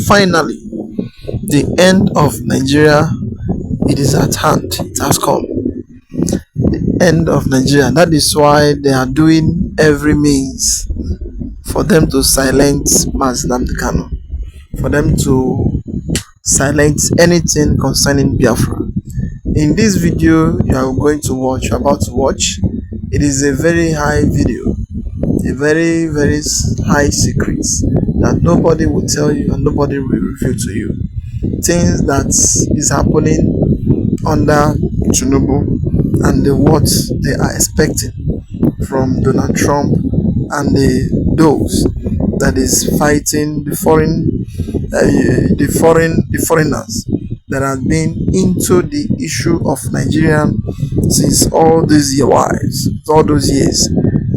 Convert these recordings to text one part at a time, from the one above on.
finally, the end of Nigeria, it is at hand. It has come. End of Nigeria. That is why they are doing every means for them to silence Mazi Nnamdi Kanu, for them to silence anything concerning Biafra. In this video you're about to watch, it is a very high video, a very high secret that nobody will tell you and nobody will reveal to you. Things that is happening under Tinubu and what they are expecting from Donald Trump and those that is fighting the foreigners that have been into the issue of Nigeria since all those years,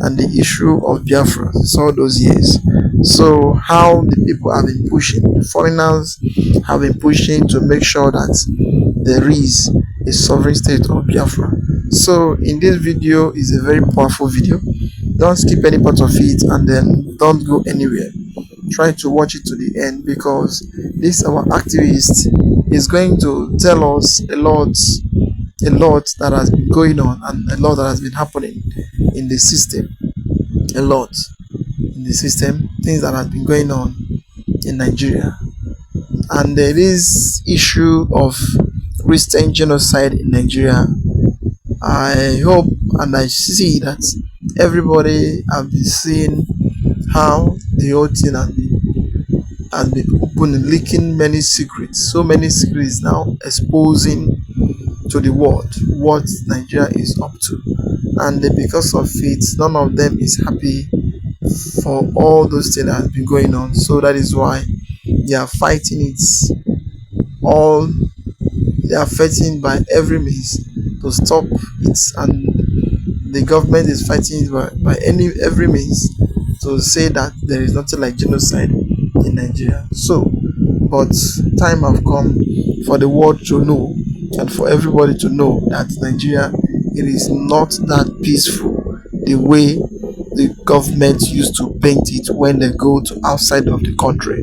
and the issue of Biafra since all those years. So how the people have been pushing, the foreigners have been pushing to make sure that there is a sovereign state of Biafra. So in this video is a very powerful video. Don't skip any part of it and then don't go anywhere. Try to watch it to the end, because this our activist is going to tell us a lot that has been going on and a lot that has been happening in the system. A lot in the system, things that have been going on in Nigeria. And there is issue of recent genocide in Nigeria. I hope and I see that everybody have been seeing how the whole thing has been open and leaking many secrets. So many secrets now exposing to the world what Nigeria is up to. And because of it, none of them is happy for all those things that have been going on. So that is why they are fighting it all. They are fighting by every means to stop it, and the government is fighting it by every means to say that there is nothing like genocide in Nigeria. So, but time have come for the world to know and for everybody to know that Nigeria, it is not that peaceful the way the government used to paint it when they go to outside of the country.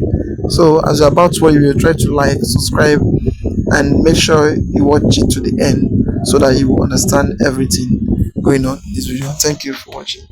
So as you're about to watch, you will try to like, subscribe, and make sure you watch it to the end so that you will understand everything going on in this video. Thank you for watching.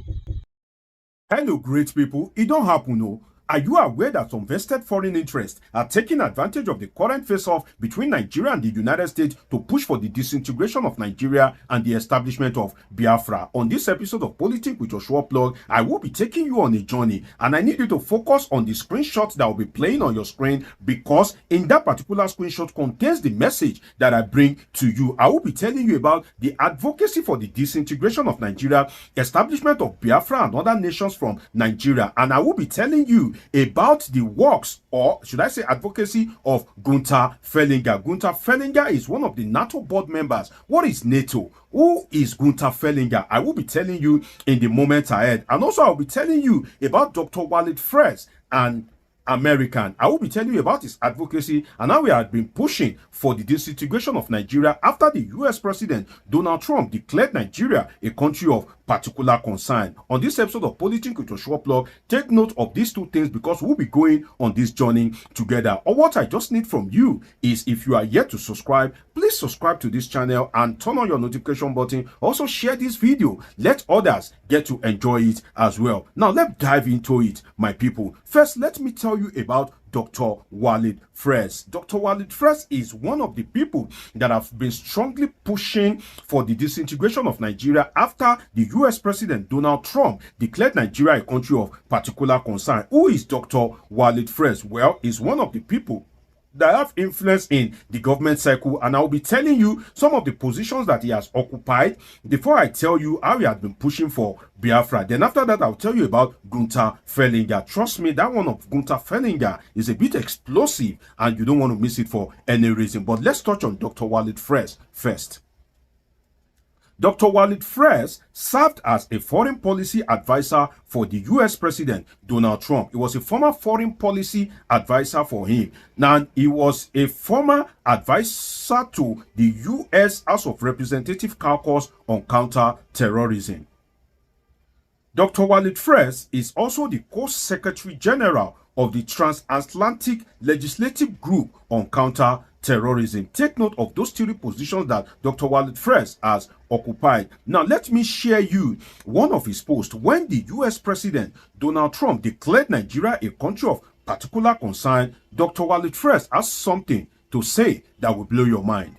Hello, great people. It don't happen, no. Are you aware that some vested foreign interests are taking advantage of the current face-off between Nigeria and the United States to push for the disintegration of Nigeria and the establishment of Biafra? On this episode of Politics with Joshua Plug, I will be taking you on a journey, and I need you to focus on the screenshot that will be playing on your screen, because in that particular screenshot contains the message that I bring to you. I will be telling you about the advocacy for the disintegration of Nigeria, establishment of Biafra and other nations from Nigeria, and I will be telling you about the works, or should I say advocacy, of Gunther Fellinger. Gunther Fellinger is one of the NATO board members. What is NATO? Who is Gunther Fellinger? I will be telling you in the moment ahead. And also I'll be telling you about Dr. Walid Fresh, an American. I will be telling you about his advocacy and how we have been pushing for the disintegration of Nigeria after the US President Donald Trump declared Nigeria a country of particular concern. On this episode of Politics with Joshua Plug, take note of these two things, because we'll be going on this journey together. Or what I just need from you is, if you are yet to subscribe, please subscribe to this channel and turn on your notification button. Also share this video. Let others get to enjoy it as well. Now let's dive into it, my people. First, let me tell you about Dr. Walid Fresh. Dr. Walid Fresh is one of the people that have been strongly pushing for the disintegration of Nigeria after the US President Donald Trump declared Nigeria a country of particular concern. Who is Dr. Walid Fresh? Well, he's one of the people that have influence in the government cycle, and I'll be telling you some of the positions that he has occupied before I tell you how he has been pushing for Biafra. Then after that, I'll tell you about Gunther Fellinger. Trust me, that one of Gunther Fellinger is a bit explosive and you don't want to miss it for any reason. But let's touch on Dr. Walid Fresh first. Dr. Walid Fresh served as a foreign policy advisor for the US President Donald Trump. He was a former foreign policy advisor for him. Now, he was a former advisor to the US House of Representatives Caucus on counter-terrorism. Dr. Walid Fresh is also the co-secretary general of the Transatlantic Legislative Group on Counter-Terrorism. Take note of those three positions that Dr. Walid Fresh has occupied. Now, let me share you one of his posts. When the US President Donald Trump declared Nigeria a country of particular concern, Dr. Walid Fresh has something to say that will blow your mind.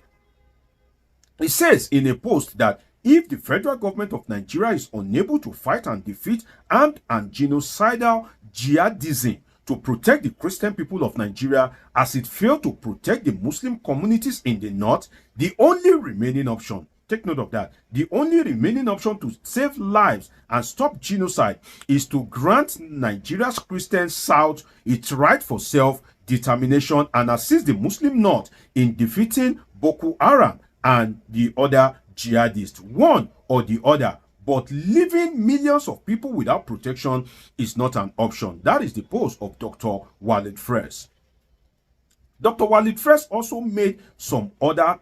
He says in a post that if the federal government of Nigeria is unable to fight and defeat armed and genocidal jihadism to protect the Christian people of Nigeria as it failed to protect the Muslim communities in the north, the only remaining option, take note of that, the only remaining option to save lives and stop genocide is to grant Nigeria's Christian south its right for self-determination and assist the Muslim north in defeating Boko Haram and the other jihadists, one or the other. But leaving millions of people without protection is not an option. That is the post of Dr. Walid Fresh. Dr. Walid Fresh also made some other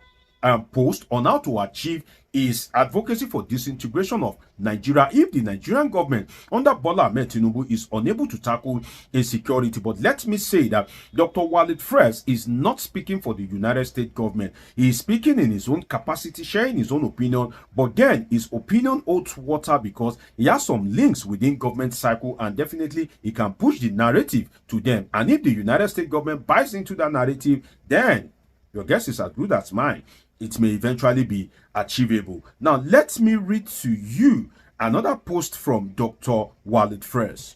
post on how to achieve his advocacy for disintegration of Nigeria if the Nigerian government under Bola Ahmed Tinubu is unable to tackle insecurity. But let me say that Dr. Walid Fresh is not speaking for the United States government. He is speaking in his own capacity, sharing his own opinion. But then his opinion holds water because he has some links within government cycle, and definitely he can push the narrative to them. And if the United States government buys into that narrative, then your guess is as good as mine. It may eventually be achievable. Now, let me read to you another post from Dr. Walid Fresh.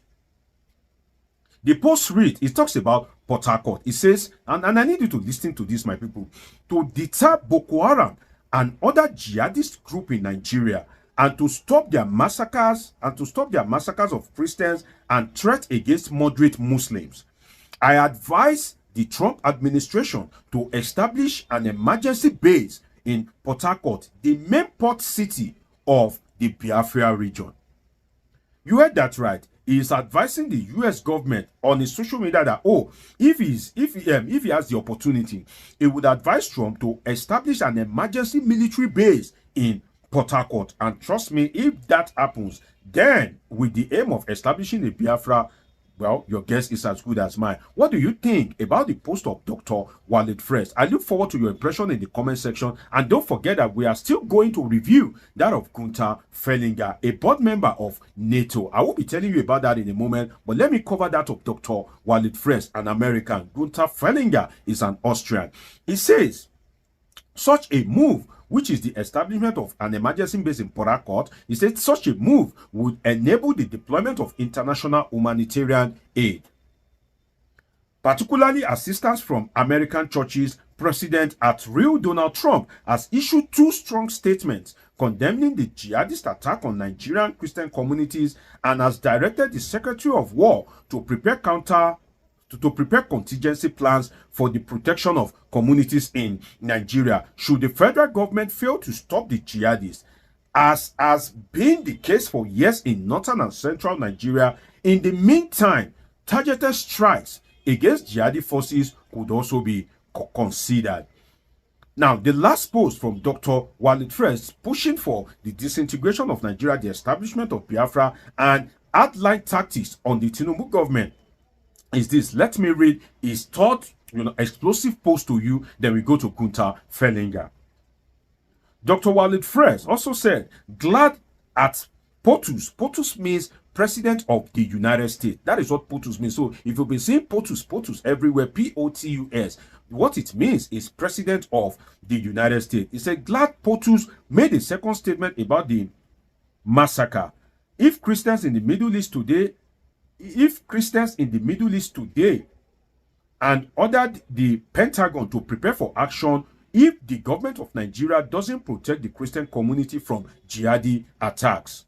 The post reads, it talks about Port Harcourt. It says, and I need you to listen to this, my people, to deter Boko Haram and other jihadist group in Nigeria and to stop their massacres of Christians and threat against moderate Muslims. I advise the Trump administration to establish an emergency base in Port Harcourt, the main port city of the Biafra region. You heard that right. He is advising the US government on his social media that, if he has the opportunity, he would advise Trump to establish an emergency military base in Port Harcourt. And trust me, if that happens, then with the aim of establishing a Biafra, well, your guess is as good as mine. What do you think about the post of Dr. Walid Fresh? I look forward to your impression in the comment section. And don't forget that we are still going to review that of Gunther Fellinger, a board member of NATO. I will be telling you about that in a moment, but let me cover that of Dr. Walid Fresh, an American. Gunther Fellinger is an Austrian. He says, such a move, which is the establishment of an emergency base in Port Harcourt, he said such a move would enable the deployment of international humanitarian aid, particularly assistance from American churches. President at real Donald Trump has issued two strong statements condemning the jihadist attack on Nigerian Christian communities and has directed the Secretary of War to prepare contingency plans for the protection of communities in Nigeria should the federal government fail to stop the jihadists. As has been the case for years in northern and central Nigeria, in the meantime, targeted strikes against jihadi forces could also be considered. Now, the last post from Dr. Walid Fresh pushing for the disintegration of Nigeria, the establishment of Biafra, and hardline tactics on the Tinubu government is this. Let me read his third, explosive post to you. Then we go to Gunther Fellinger. Dr. Walid Fresh also said, glad at POTUS. POTUS means President of the United States. That is what POTUS means. So if you've been seeing POTUS everywhere, POTUS, what it means is President of the United States. He said, glad POTUS made a second statement about the massacre. If Christians in the Middle East today and ordered the Pentagon to prepare for action if the government of Nigeria doesn't protect the Christian community from jihadi attacks.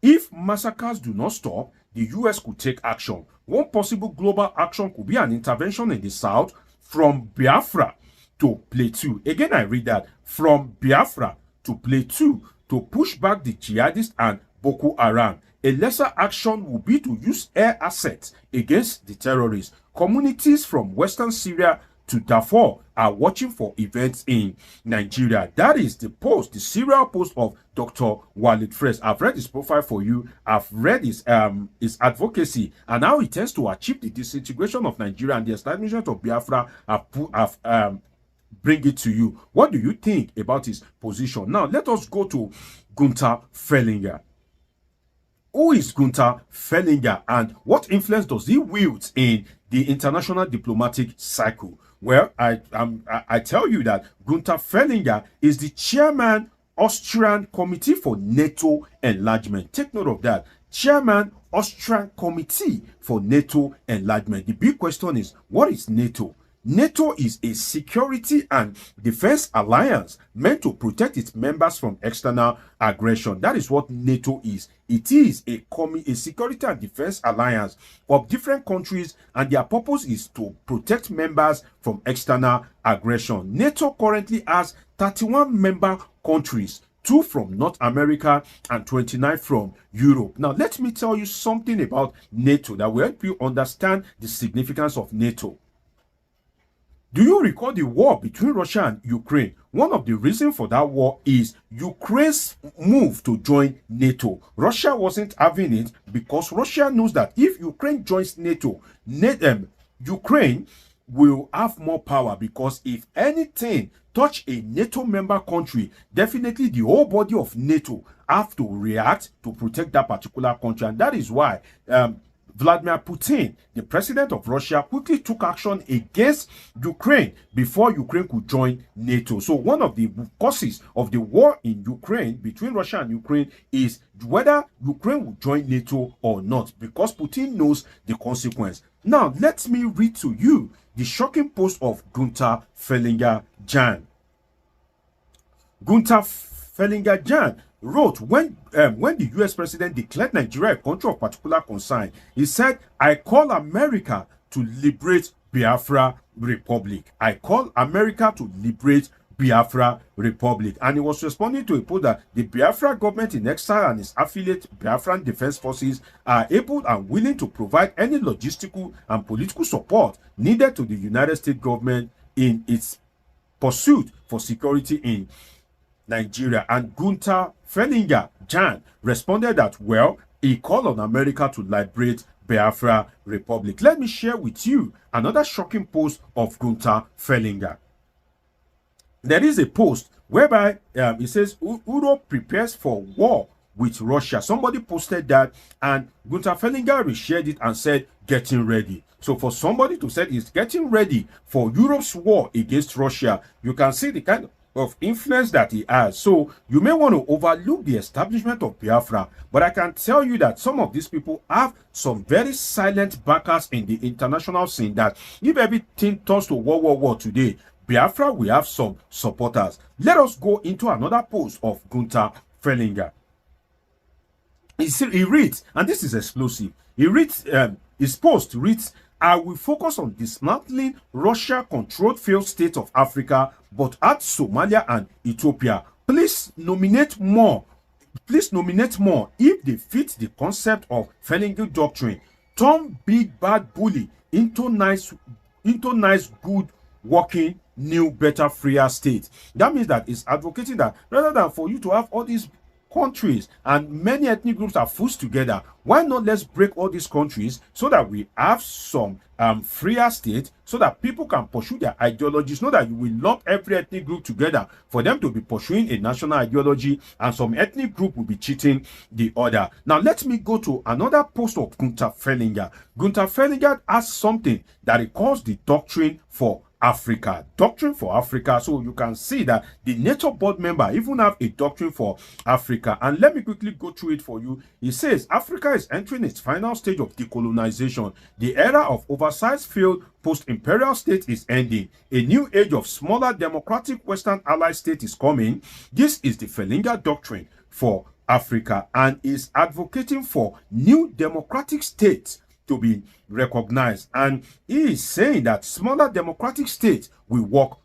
If massacres do not stop, the US could take action. One possible global action could be an intervention in the south from Biafra to Plateau. Again, I read that, from Biafra to Plateau, to push back the jihadists and Boko Haram. A lesser action would be to use air assets against the terrorists. Communities from western Syria to Darfur are watching for events in Nigeria. That is the post, the serial post of Dr. Walid Fresh. I've read his profile for you. I've read his advocacy and how he tends to achieve the disintegration of Nigeria and the establishment of Biafra. Bring it to you. What do you think about his position? Now, let us go to Gunther Fellinger. Who is Gunther Fellinger and what influence does he wield in the international diplomatic cycle? Well, I tell you that Gunther Fellinger is the chairman Austrian Committee for NATO Enlargement. Take note of that. Chairman Austrian Committee for NATO Enlargement. The big question is, what is NATO? NATO is a security and defense alliance meant to protect its members from external aggression. That is what NATO is. It is a security and defense alliance of different countries, and their purpose is to protect members from external aggression. NATO currently has 31 member countries, 2 from North America and 29 from Europe. Now, let me tell you something about NATO that will help you understand the significance of NATO. Do you recall the war between Russia and Ukraine? One of the reasons for that war is Ukraine's move to join NATO. Russia wasn't having it because Russia knows that if Ukraine joins NATO, Ukraine will have more power, because if anything touch a NATO member country, definitely the whole body of NATO have to react to protect that particular country. And that is why Vladimir Putin, the president of Russia, quickly took action against Ukraine before Ukraine could join NATO. So one of the causes of the war in Ukraine, between Russia and Ukraine, is whether Ukraine will join NATO or not, because Putin knows the consequence. Now, let me read to you the shocking post of Gunther Fellinger-Jan. Gunther Fellinger-Jan wrote, when the US president declared Nigeria a country of particular concern, he said, "I call America to liberate Biafra Republic. I call America to liberate Biafra Republic." And he was responding to a post that the Biafra government in exile and its affiliate Biafran Defense Forces are able and willing to provide any logistical and political support needed to the United States government in its pursuit for security in Nigeria. And Gunther Fellinger-Jan responded that, well, he called on America to liberate Biafra Republic. Let me share with you another shocking post of Gunther Fellinger. There is a post whereby it says Europe prepares for war with Russia. Somebody posted that, and Gunther Fellinger reshared it and said, "Getting ready." So for somebody to say he's getting ready for Europe's war against Russia, you can see the kind of influence that he has. So you may want to overlook the establishment of Biafra, but I can tell you that some of these people have some very silent backers in the international scene, that if everything turns to war today, Biafra will have some supporters. Let us go into another post of Gunther Fellinger. He reads, and this is explosive, he reads, his post reads, "I will focus on dismantling Russia-controlled failed states of Africa, but add Somalia and Ethiopia. Please nominate more. Please nominate more if they fit the concept of Fellinger doctrine. Turn big bad bully into nice, good working, new, better, freer state." That means that it's advocating that rather than for you to have all these countries and many ethnic groups are fused together, why not let's break all these countries so that we have some freer state, so that people can pursue their ideologies. Not that you will lump every ethnic group together for them to be pursuing a national ideology, and some ethnic group will be cheating the other. Now let me go to another post of Gunther Fellinger. Gunther Fellinger has something that he calls the doctrine for Africa. Doctrine for Africa. So you can see that the NATO board member even have a doctrine for Africa. And let me quickly go through it for you. He says Africa is entering its final stage of decolonization. The era of oversized failed post-imperial state is ending. A new age of smaller democratic Western allied state is coming. This is the Fellinger doctrine for Africa, and is advocating for new democratic states to be recognized. And he is saying that smaller democratic states will work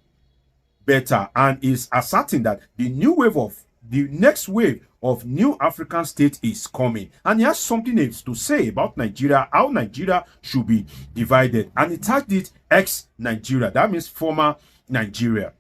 better, and is asserting that the next wave of new African state is coming. And he has something else to say about Nigeria, how Nigeria should be divided. And he tagged it ex-Nigeria. That means former Nigeria.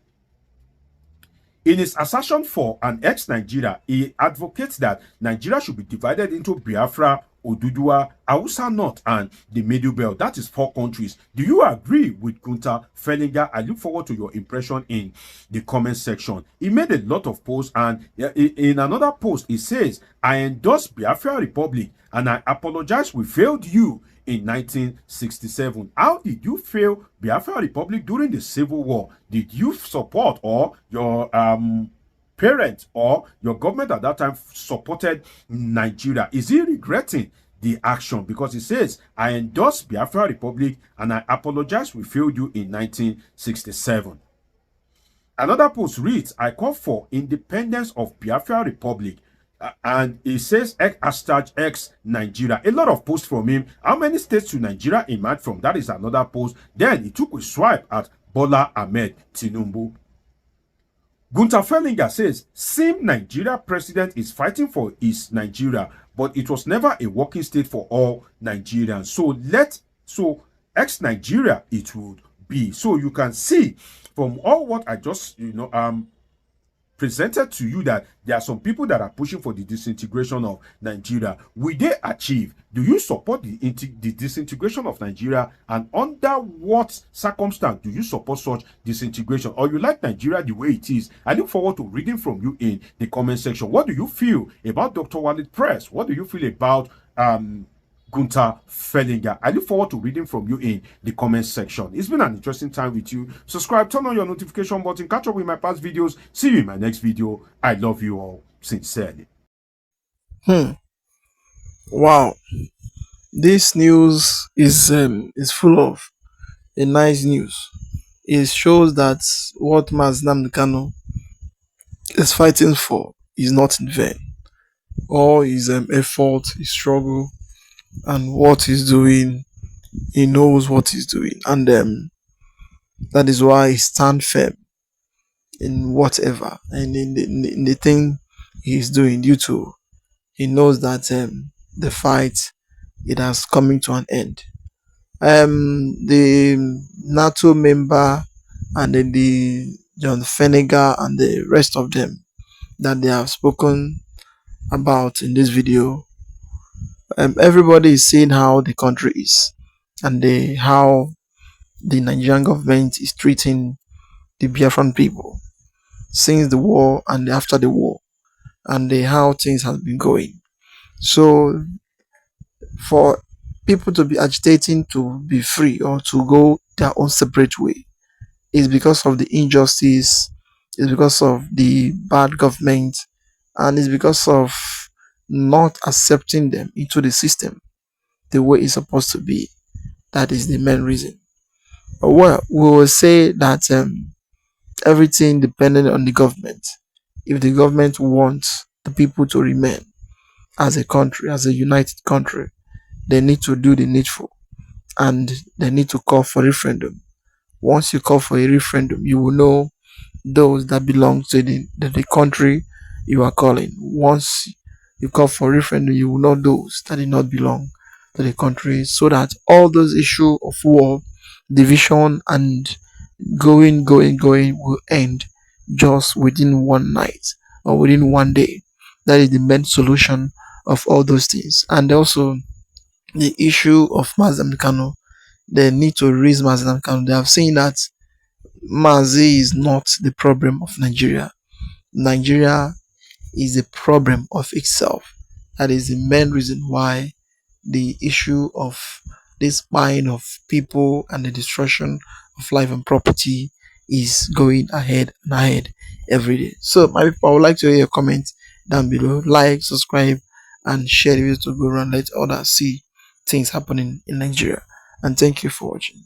In his assertion for an ex-Nigeria, he advocates that Nigeria should be divided into Biafra, Oduduwa, Hausa North, and the Middle Belt. That is 4 countries. Do you agree with Gunther Fellinger? I look forward to your impression in the comment section. He made a lot of posts, and in another post, he says, I endorse Biafra Republic, and I apologize we failed you in 1967. How did you fail Biafra Republic during the Civil War? Did you support, or your parents or your government at that time supported Nigeria? Is he regretting the action? Because he says, I endorse Biafra Republic and I apologize we failed you in 1967. Another post reads, I call for independence of Biafra Republic. And he says hashtag X Nigeria. A lot of posts from him. How many states to Nigeria emerged from? That is another post. Then he took a swipe at Bola Ahmed Tinubu. Gunther Fellinger says, same Nigeria president is fighting for his Nigeria, but it was never a working state for all Nigerians. So ex-Nigeria it would be. So you can see from all what I just presented to you that there are some people that are pushing for the disintegration of Nigeria. Will they achieve? Do you support the disintegration of Nigeria? And under what circumstance do you support such disintegration? Or you like Nigeria the way it is? I look forward to reading from you in the comment section. What do you feel about Dr. Walid Press? What do you feel about Gunther Fellinger? I look forward to reading from you in the comment section. It's been an interesting time with you. Subscribe, turn on your notification button, catch up with my past videos. See you in my next video. I love you all sincerely. Wow, this news is full of a nice news. It shows that what Maznam Kano is fighting for is not in vain. All his effort, his struggle, and what he's doing, he knows what he's doing, and that is why he stand firm in whatever and in the thing he's doing, due to he knows that the fight, it has coming to an end. The NATO member and then the John Feniger and the rest of them that they have spoken about in this video, everybody is seeing how the country is, and how the Nigerian government is treating the Biafran people since the war and after the war, and how things have been going. So for people to be agitating to be free or to go their own separate way is because of the injustice, is because of the bad government, and it's because of not accepting them into the system the way it's supposed to be. That is the main reason. Well, we will say that everything depended on the government. If the government wants the people to remain as a country, as a united country, they need to do the needful, and they need to call for referendum. Once you call for a referendum, you will know those that belong to the country you are calling. Once you call for referendum, you will know those that did not belong to the country, so that all those issues of war, division, and going will end just within one night or within one day. That is the main solution of all those things. And also the issue of Mazi Kano, they need to raise Mazi Kano. They have seen that Mazi is not the problem of Nigeria. Nigeria is a problem of itself. That is the main reason why the issue of this buying of people and the destruction of life and property is going ahead and ahead every day. So my people, I would like to hear your comments down below. Like, subscribe, and share the video to go around, let others see things happening in Nigeria. And thank you for watching.